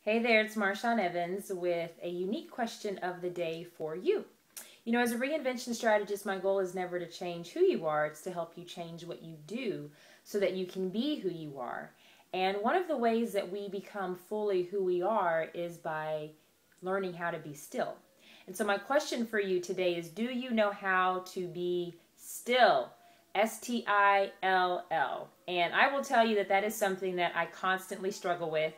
Hey there, it's Marshawn Evans with a unique question of the day for you. You know, as a reinvention strategist, my goal is never to change who you are, it's to help you change what you do so that you can be who you are. And one of the ways that we become fully who we are is by learning how to be still. And so my question for you today is, do you know how to be still? Still. And I will tell you that that is something that I constantly struggle with.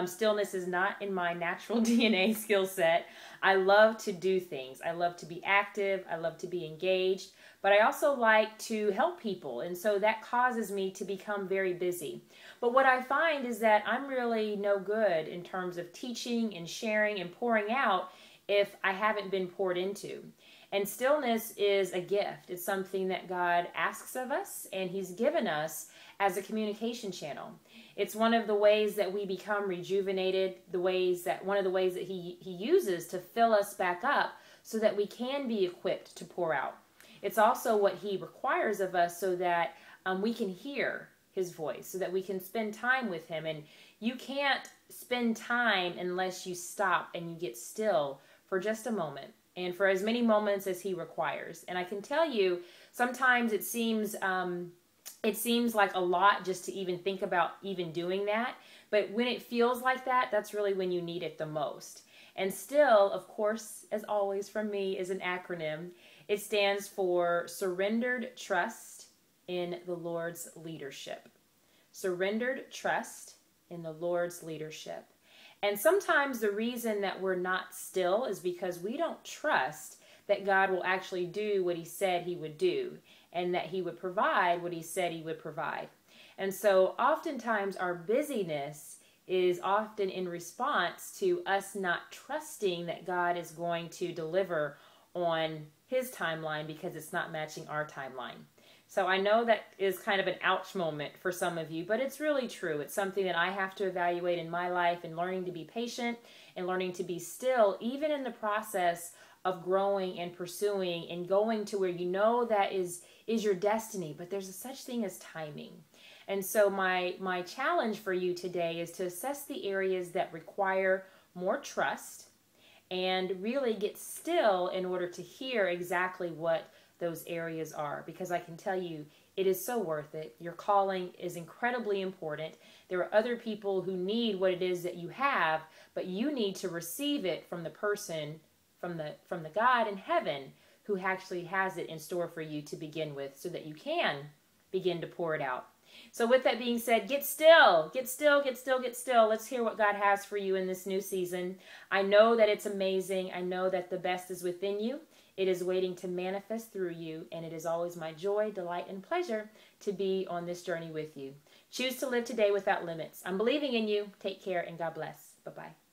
Stillness is not in my natural DNA skill set. I love to do things. I love to be active. I love to be engaged. But I also like to help people. And so that causes me to become very busy. But what I find is that I'm really no good in terms of teaching and sharing and pouring out if I haven't been poured into. And stillness is a gift. It's something that God asks of us, and He's given us as a communication channel. It's one of the ways that we become rejuvenated, one of the ways that He uses to fill us back up so that we can be equipped to pour out. It's also what He requires of us so that we can hear His voice, so that we can spend time with Him. And you can't spend time unless you stop and you get still for just a moment, and for as many moments as He requires. And I can tell you, sometimes it seems like a lot just to even think about even doing that. But when it feels like that, that's really when you need it the most. And still, of course, as always from me, is an acronym. It stands for Surrendered Trust in the Lord's Leadership. Surrendered Trust in the Lord's Leadership. And sometimes the reason that we're not still is because we don't trust that God will actually do what He said He would do, and that He would provide what He said He would provide. And so oftentimes our busyness is often in response to us not trusting that God is going to deliver on His timeline because it's not matching our timeline. So I know that is kind of an ouch moment for some of you, but it's really true. It's something that I have to evaluate in my life, and learning to be patient and learning to be still, even in the process of growing and pursuing and going to where you know that is your destiny, but there's a such thing as timing. And so my challenge for you today is to assess the areas that require more trust and really get still in order to hear exactly what those areas are, because I can tell you it is so worth it. Your calling is incredibly important. There are other people who need what it is that you have, but you need to receive it from the person, from the God in heaven who actually has it in store for you to begin with, so that you can begin to pour it out. So with that being said, get still, get still, get still, get still. Let's hear what God has for you in this new season. I know that it's amazing. I know that the best is within you. It is waiting to manifest through you, and it is always my joy, delight, and pleasure to be on this journey with you. Choose to live today without limits. I'm believing in you. Take care, and God bless. Bye-bye.